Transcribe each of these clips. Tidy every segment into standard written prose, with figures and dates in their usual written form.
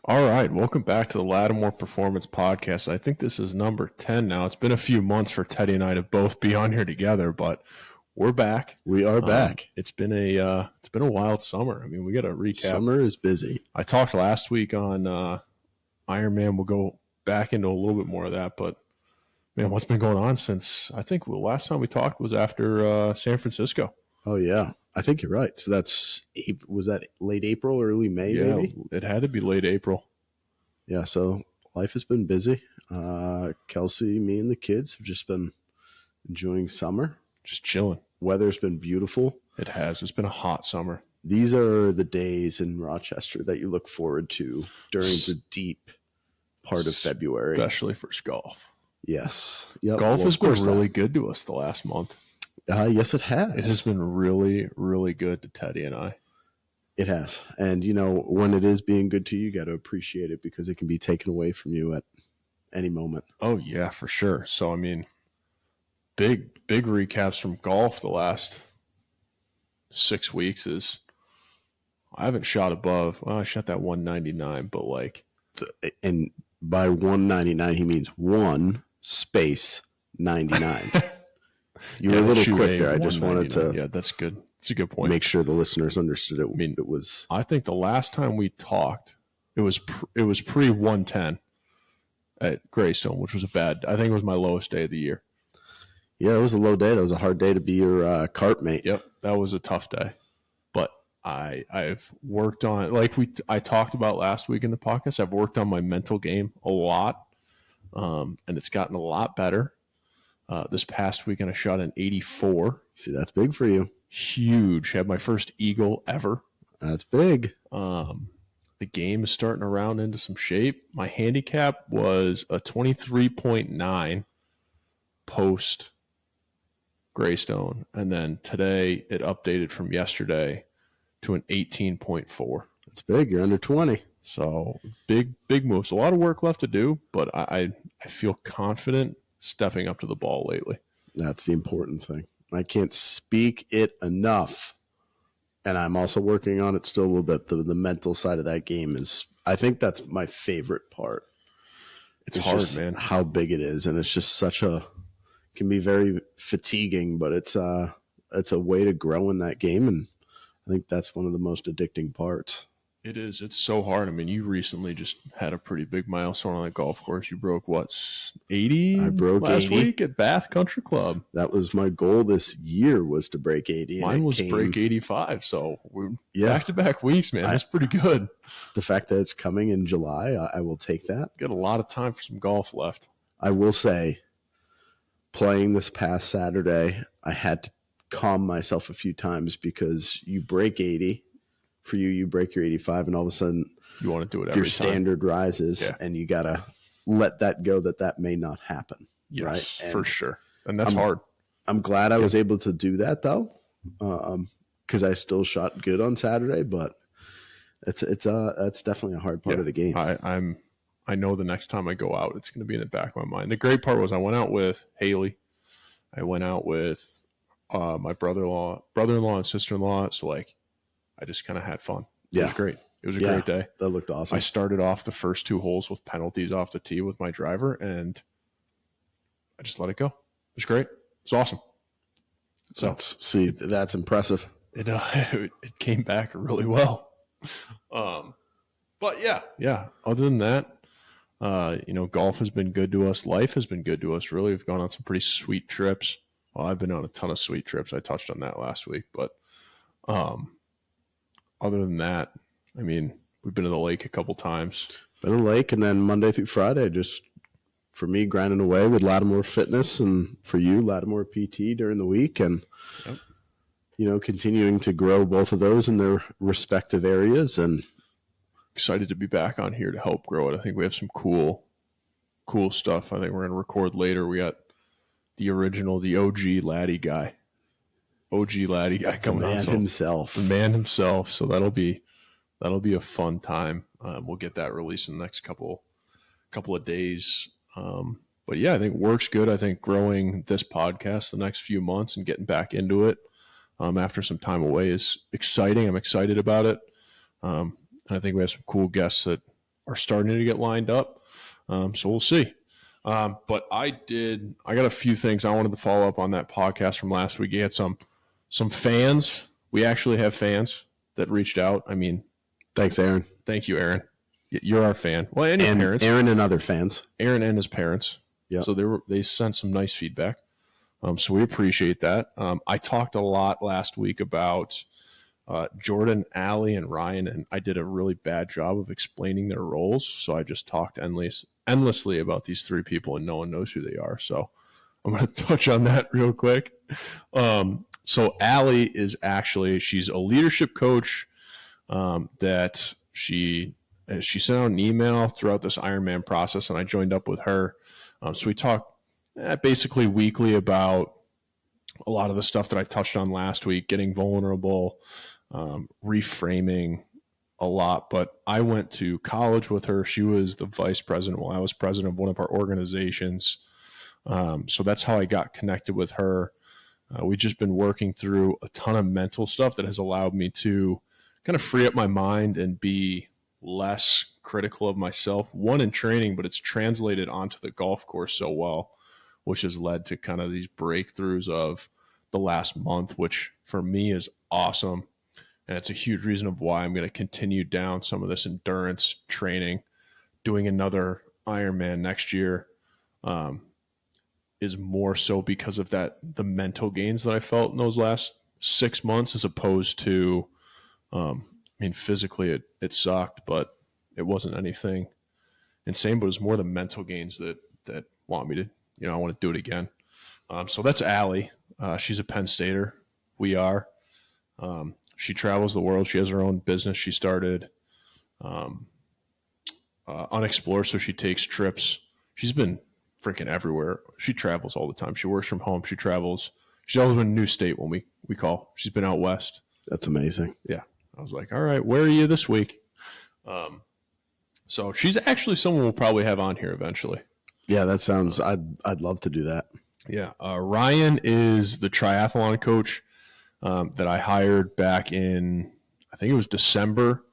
All right, welcome back to the Lattimore Performance Podcast. I think this is number 10 now. It's been a few months for Teddy and I to both be on here together, but we're back. We are back. It's been a wild summer. I mean, we got to recap. Summer is busy. I talked last week on Ironman. We'll go back into a little bit more of that, but man, what's been going on since I think the last time we talked was after San Francisco. Oh yeah, I think you're right. So was that late April, early May? Yeah, maybe? It had to be late April. Yeah. So life has been busy. Kelsey, me, and the kids have just been enjoying summer. Just chilling. Weather's been beautiful. It has. It's been a hot summer. These are the days in Rochester that you look forward to during the deep part of February, especially for golf. Yes. Yep. Golf has been really good to us the last month. Yes, it has. It has been really, really good to Teddy and I. It has. And, when it is being good to you, you got to appreciate it because it can be taken away from you at any moment. Oh, yeah, for sure. So, I mean, big recaps from golf the last 6 weeks is I haven't shot above. Well, I shot that 199, but and by 199, he means 1 space 99. You were a little quick there. I just wanted to. Yeah, that's good. It's a good point. Make sure the listeners understood it. I mean, it was. I think the last time we talked, it was pre 110 at Greystone, which was I think it was my lowest day of the year. Yeah, it was a low day. That was a hard day to be your cart mate. Yep, that was a tough day. But I've worked on, I talked about last week in the podcast, I've worked on my mental game a lot, and it's gotten a lot better. This past weekend, I shot an 84. See, that's big for you. Huge. Had my first eagle ever. That's big. The game is starting to round into some shape. My handicap was a 23.9 post Greystone. And then today it updated from yesterday to an 18.4. That's big. You're under 20. So big moves. A lot of work left to do, but I feel confident stepping up to the ball lately. That's the important thing. I can't speak it enough. And I'm also working on it still a little bit. The mental side of that game is, I think that's my favorite part. It's hard, man. How big it is. And it's just can be very fatiguing, but it's a way to grow in that game. And I think that's one of the most addicting parts. It is. It's so hard. I mean, you recently just had a pretty big milestone on that golf course. You broke, 80? I broke last 80. week at Bath Country Club. That was my goal this year, was to break 80. Mine was break 85. So we're back-to-back weeks, man. That's pretty good. The fact that it's coming in July, I will take that. Got a lot of time for some golf left. I will say, playing this past Saturday, I had to calm myself a few times because you break 80. For you break your 85, and all of a sudden you want to do it every your standard time. Rises, and you got to let that go that may not happen. Yes, right? And for sure. And that's hard. I'm glad I was able to do that, though, because I still shot good on Saturday, but it's definitely a hard part of the game. I know the next time I go out, it's going to be in the back of my mind. The great part was I went out with Haley. I went out with my brother-in-law and sister-in-law. So, I just kind of had fun. It was great. It was a great day. That looked awesome. I started off the first 2 holes with penalties off the tee with my driver, and I just let it go. It was great. It's awesome. So that's impressive. It came back really well. But yeah. Other than that, golf has been good to us. Life has been good to us. Really, we've gone on some pretty sweet trips. Well, I've been on a ton of sweet trips. I touched on that last week, but other than that, I mean, we've been to the lake a couple times. Been to the lake, and then Monday through Friday, just for me, grinding away with Lattimore Fitness, and for you, Lattimore PT during the week, and continuing to grow both of those in their respective areas. And excited to be back on here to help grow it. I think we have some cool stuff. I think we're going to record later. We got the OG Laddie guy. Coming on. The man himself. So that'll be a fun time. We'll get that released in the next couple of days. But yeah, I think work's good. I think growing this podcast the next few months and getting back into it after some time away is exciting. I'm excited about it. And I think we have some cool guests that are starting to get lined up. So we'll see. But I got a few things I wanted to follow up on that podcast from last week. You had some fans. We actually have fans that reached out. I mean, Thanks, Aaron. thank you, Aaron. You're our fan. Well, and your parents. Aaron and other fans. Aaron and his parents. Yeah. So they sent some nice feedback. So we appreciate that. I talked a lot last week about Jordan, Allie, and Ryan, and I did a really bad job of explaining their roles. So I just talked endlessly about these three people, and no one knows who they are. So I'm going to touch on that real quick. So Allie is she's a leadership coach that she sent out an email throughout this Ironman process, and I joined up with her. So we talk basically weekly about a lot of the stuff that I touched on last week, getting vulnerable, reframing a lot. But I went to college with her. She was the vice president while I was president of one of our organizations. So that's how I got connected with her. We've just been working through a ton of mental stuff that has allowed me to kind of free up my mind and be less critical of myself, one in training, but it's translated onto the golf course so well, which has led to kind of these breakthroughs of the last month, which for me is awesome. And it's a huge reason of why I'm going to continue down some of this endurance training. Doing another Ironman next year is more so because of the mental gains that I felt in those last 6 months, as opposed to, physically it sucked, but it wasn't anything insane, but it was more the mental gains that want me to, I want to do it again. So that's Allie. She's a Penn Stater. We are. She travels the world. She has her own business. She started Unexplored, so she takes trips. She's been freaking everywhere. She travels all the time. She works from home. She travels. She's always been in a new state when we call. She's been out west. That's amazing. Yeah. I was like, all right, where are you this week? So she's actually someone we'll probably have on here eventually. Yeah, that sounds. I'd love to do that. Yeah. Ryan is the triathlon coach that I hired back in, I think it was December.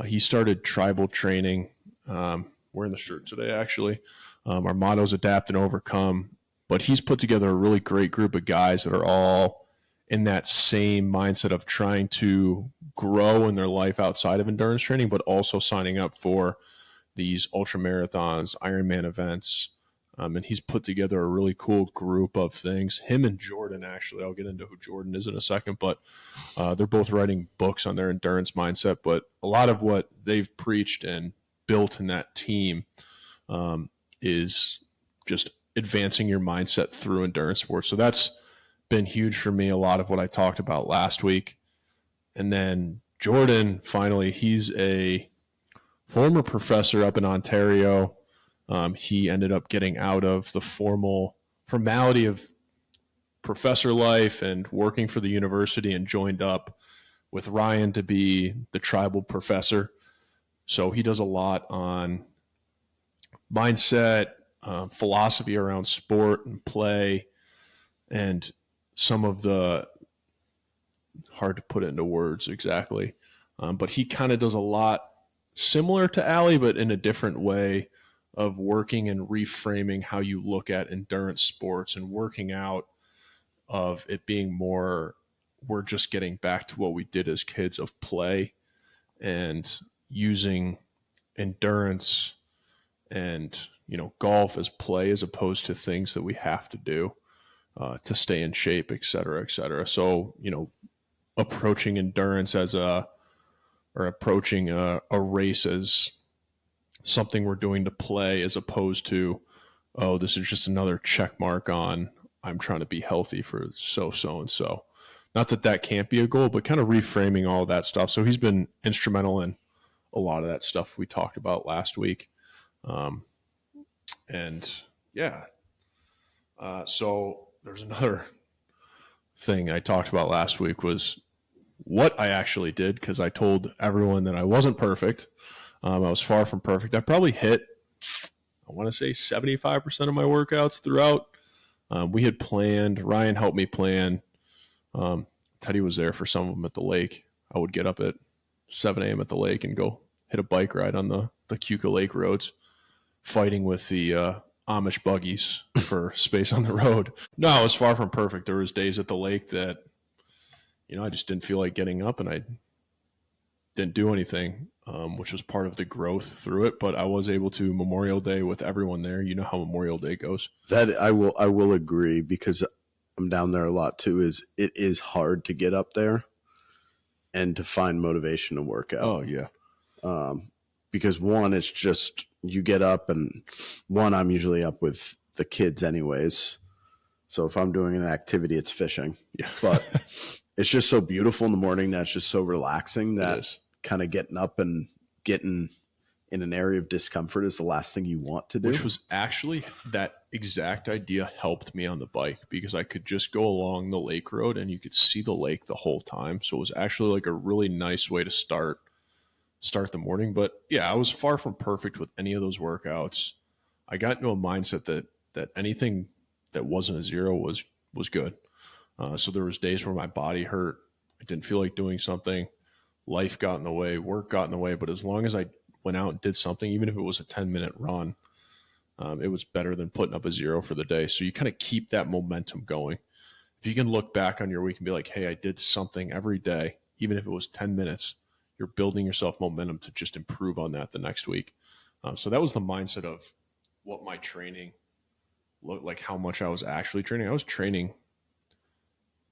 He started tribal training. Wearing the shirt today, actually. Our motto is adapt and overcome. But he's put together a really great group of guys that are all in that same mindset of trying to grow in their life outside of endurance training, but also signing up for these ultra marathons, Ironman events. And he's put together a really cool group of things. Him and Jordan, actually, I'll get into who Jordan is in a second, but they're both writing books on their endurance mindset. But a lot of what they've preached and built in that team is just advancing your mindset through endurance sports. So that's been huge for me, a lot of what I talked about last week. And then Jordan, finally, he's a former professor up in Ontario. He ended up getting out of the formality of professor life and working for the university and joined up with Ryan to be the tribal professor. So he does a lot on mindset, philosophy around sport and play, and some of the, hard to put into words exactly, but he kind of does a lot similar to Allie, but in a different way of working and reframing how you look at endurance sports and working out, of it being more, we're just getting back to what we did as kids of play, and using endurance and golf as play as opposed to things that we have to do to stay in shape, et cetera, et cetera. So, approaching endurance approaching a race as something we're doing to play, as opposed to, oh, this is just another check mark on I'm trying to be healthy for so and so. Not that can't be a goal, but kind of reframing all of that stuff. So he's been instrumental in a lot of that stuff we talked about last week. So there's another thing I talked about last week was what I actually did, because I told everyone that I wasn't perfect. I was far from perfect. I probably hit, I want to say 75% of my workouts throughout. We had planned, Ryan helped me plan. Teddy was there for some of them at the lake. I would get up at 7 a.m. at the lake and go hit a bike ride on the Cuca Lake roads, fighting with the Amish buggies for space on the road. No, it was far from perfect. There was days at the lake that, I just didn't feel like getting up, and I didn't do anything, which was part of the growth through it. But I was able to Memorial Day with everyone there. You know how Memorial Day goes. That I will agree, because I'm down there a lot too. It is hard to get up there and to find motivation to work out. Oh yeah. Because one, it's just you get up, and one, I'm usually up with the kids anyways. So if I'm doing an activity, it's fishing. Yeah. But it's just so beautiful in the morning. That's just so relaxing that kind of getting up and getting in an area of discomfort is the last thing you want to do. Which was actually, that exact idea helped me on the bike, because I could just go along the lake road and you could see the lake the whole time. So it was actually like a really nice way to start the morning. But yeah, I was far from perfect with any of those workouts. I got into a mindset that anything that wasn't a zero was good. So there was days where my body hurt. I didn't feel like doing something. Life got in the way, work got in the way. But as long as I went out and did something, even if it was a 10-minute run, it was better than putting up a zero for the day. So you kind of keep that momentum going. If you can look back on your week and be like, hey, I did something every day, even if it was 10 minutes, you're building yourself momentum to just improve on that the next week. So that was the mindset of what my training looked like, how much I was actually training. I was training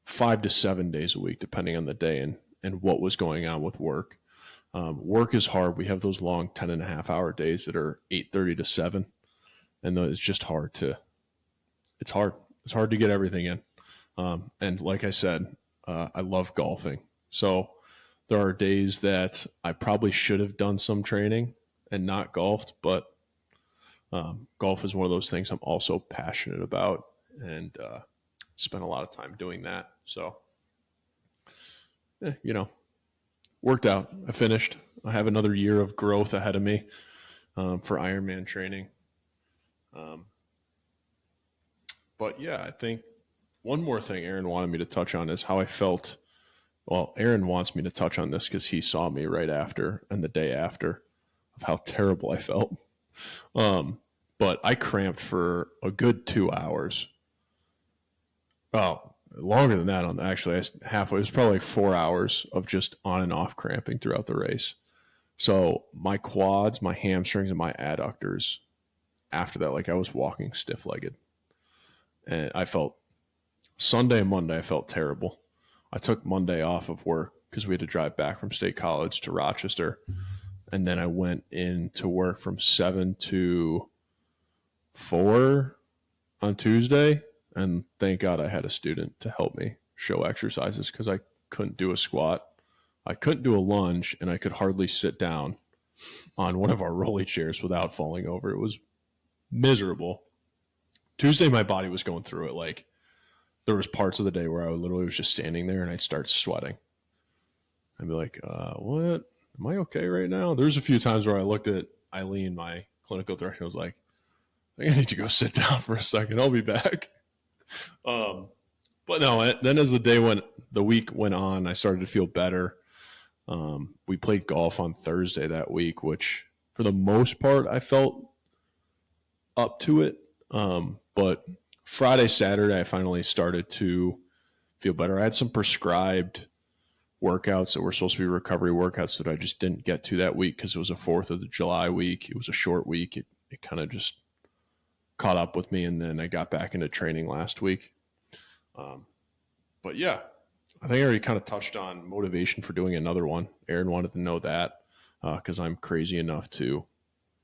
5 to 7 days a week, depending on the day and what was going on with work. Work is hard. We have those long 10.5-hour days that are 8:30 to 7. And it's just it's hard to get everything in. And like I said, I love golfing. So there are days that I probably should have done some training and not golfed, but golf is one of those things I'm also passionate about, and spent a lot of time doing that. So, worked out. I finished. I have another year of growth ahead of me for Ironman training. But yeah, I think one more thing Aaron wanted me to touch on is how I felt. Well, Aaron wants me to touch on this because he saw me right after and the day after of how terrible I felt. But I cramped for a good 2 hours. Oh, longer than that. Actually, halfway. It was probably like 4 hours of just on and off cramping throughout the race. So my quads, my hamstrings, and my adductors, after that, like I was walking stiff-legged. And I felt Sunday and Monday, I felt terrible. I took Monday off of work because we had to drive back from State College to Rochester. And then I went into work from 7 to 4 on Tuesday. And thank God I had a student to help me show exercises, because I couldn't do a squat. I couldn't do a lunge, and I could hardly sit down on one of our rolly chairs without falling over. It was miserable. Tuesday, my body was going through it. Like, there was parts of the day where I literally was just standing there and I'd start sweating. I'd be like, what? Am I okay right now? There's a few times where I looked at Eileen, my clinical director, and was like, I think I need to go sit down for a second. I'll be back. But no, then as the week went on, I started to feel better. We played golf on Thursday that week, which for the most part, I felt up to it. But Friday, Saturday, I finally started to feel better. I had some prescribed workouts that were supposed to be recovery workouts that I just didn't get to that week because it was a 4th of July week. It was a short week. It kind of just caught up with me, and then I got back into training last week. But yeah, I think I already kind of touched on motivation for doing another one. Aaron wanted to know that because I'm crazy enough to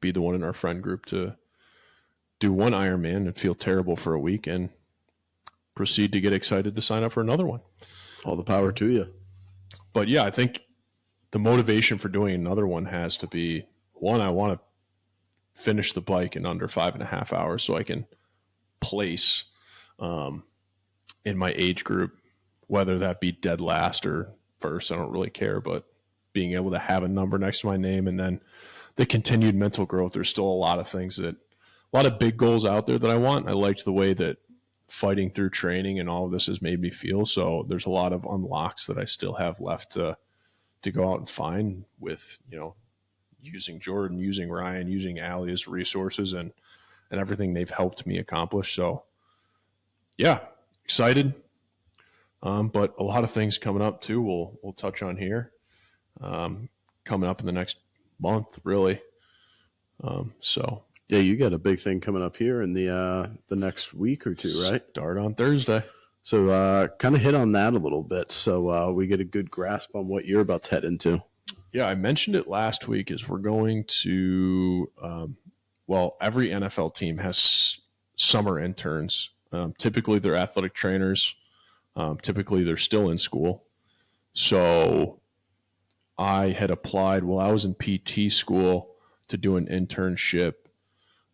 be the one in our friend group to do one Ironman and feel terrible for a week and proceed to get excited to sign up for another one. All the power to you. But yeah, I think the motivation for doing another one has to be, one, I want to finish the bike in under 5.5 hours so I can place in my age group, whether that be dead last or first, I don't really care, but being able to have a number next to my name, and then the continued mental growth. There's still a lot of big goals out there that I want. I liked the way that fighting through training and all of this has made me feel. So there's a lot of unlocks that I still have left to go out and find with, using Jordan, using Ryan, using Allie as resources and everything they've helped me accomplish. So, yeah, excited. But a lot of things coming up too. We'll touch on here. Coming up in the next month, really. So Yeah, you got a big thing coming up here in the next week or two, right? Start on Thursday. So kind of hit on that a little bit, so we get a good grasp on what you're about to head into. Yeah, I mentioned it last week. Is we're going to every NFL team has summer interns. Typically, they're athletic trainers. Typically, they're still in school. So I had applied while I was in PT school to do an internship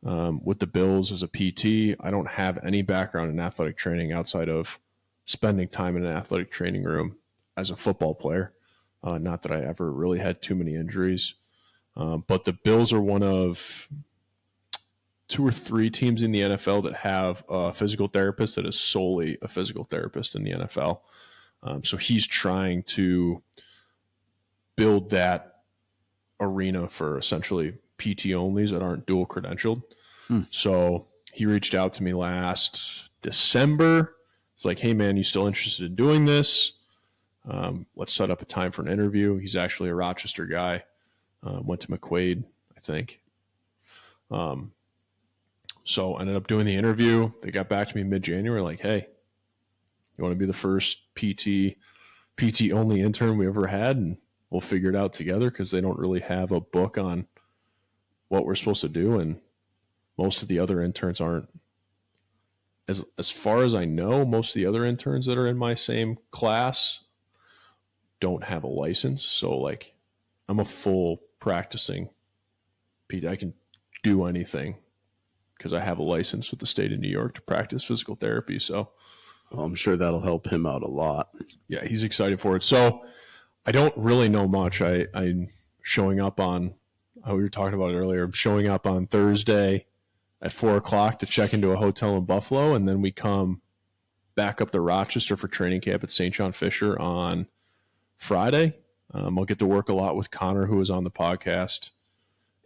with the Bills as a PT. I don't have any background in athletic training outside of spending time in an athletic training room as a football player. Not that I ever really had too many injuries. But the Bills are one of 2 or 3 teams in the NFL that have a physical therapist that is solely a physical therapist in the NFL. So he's trying to build that arena for essentially PT onlys that aren't dual credentialed. So he reached out to me last December. It's like, hey man, you still interested in doing this? Let's set up a time for an interview. He's actually a Rochester guy. Went to McQuaid, I think. So I ended up doing the interview. They got back to me mid-January like, hey, you want to be the first PT only intern we ever had? And we'll figure it out together because they don't really have a book on what we're supposed to do. And most of the other interns aren't. As far as I know, most of the other interns that are in my same class don't have a license. So like I'm a full practicing PT. I can do anything because I have a license with the state of New York to practice physical therapy. So I'm sure that'll help him out a lot. Yeah, he's excited for it. So I don't really know much. I'm showing up on, we were talking about it earlier, I'm showing up on Thursday at 4:00 to check into a hotel in Buffalo, and then we come back up to Rochester for training camp at St. John Fisher on Friday. I'll get to work a lot with Connor, who was on the podcast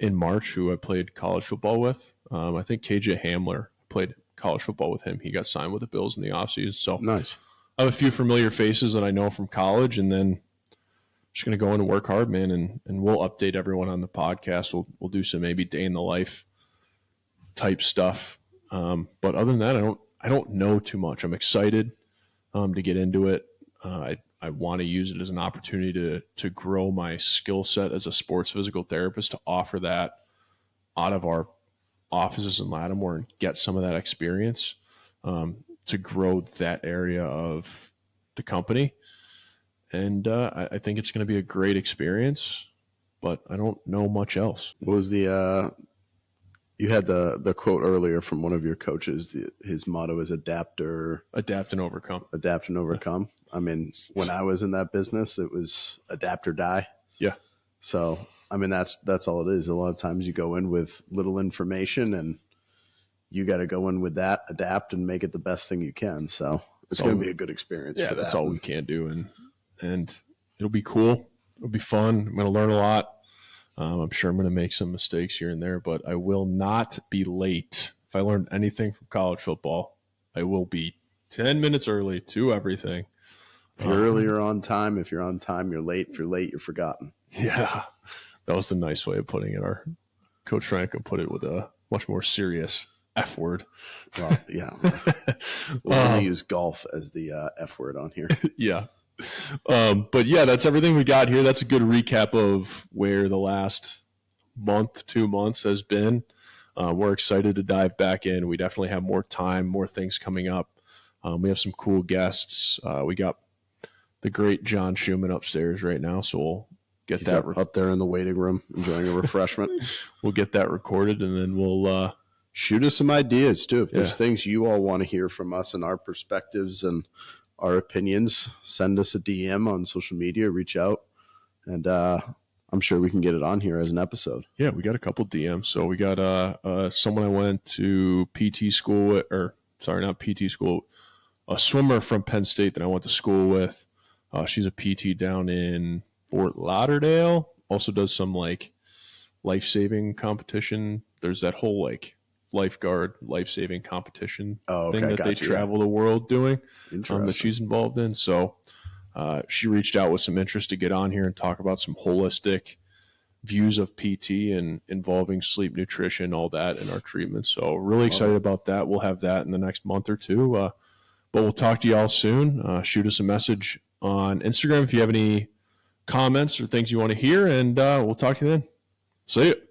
in March, who I played college football with. I think KJ Hamler played college football with him. He got signed with the Bills in the offseason. So nice. I have a few familiar faces that I know from college, and then just going to go in and work hard, man, and we'll update everyone on the podcast. We'll do some maybe day in the life type stuff. But other than that, I don't know too much. I'm excited to get into it. I want to use it as an opportunity to grow my skill set as a sports physical therapist, to offer that out of our offices in Lattimore and get some of that experience to grow that area of the company. And I think it's going to be a great experience, but I don't know much else. What was the you had the quote earlier from one of your coaches. His motto is adapt and overcome. Adapt and overcome. I mean, when I was in that business, it was adapt or die. Yeah. So, I mean, that's all it is. A lot of times you go in with little information and you got to go in with that, adapt, and make it the best thing you can. So it's going to be a good experience. Yeah, that's all we can do. And it'll be cool. It'll be fun. I'm going to learn a lot. I'm sure I'm going to make some mistakes here and there, but I will not be late. If I learned anything from college football, I will be 10 minutes early to everything. If you're early, you're on time. If you're on time, you're late. If you're late, you're forgotten. Yeah, that was the nice way of putting it. Our Coach Franco put it with a much more serious F word. Well, yeah. We're going to use golf as the F word on here. Yeah. But yeah, that's everything we got here. That's a good recap of where the last month, 2 months has been. We're excited to dive back in. We definitely have more time, more things coming up. We have some cool guests. We got the great John Schumann upstairs right now, so we'll get that up there in the waiting room enjoying a refreshment. We'll get that recorded, and then we'll shoot us some ideas too. If there's things you all want to hear from us and our perspectives and our opinions, send us a DM on social media, reach out, and I'm sure we can get it on here as an episode. Yeah, we got a couple DMs. So we got someone I went to PT school with, or sorry, not PT school, a swimmer from Penn State that I went to school with. She's a PT down in Fort Lauderdale. Also does some like life-saving competition. There's that whole like lifeguard life-saving competition thing that they travel the world doing that she's involved in. So she reached out with some interest to get on here and talk about some holistic views of PT and involving sleep, nutrition, all that in our treatment. So really excited about that. We'll have that in the next month or two. But we'll talk to y'all soon. Shoot us a message on Instagram if you have any comments or things you want to hear, and we'll talk to you then. See you.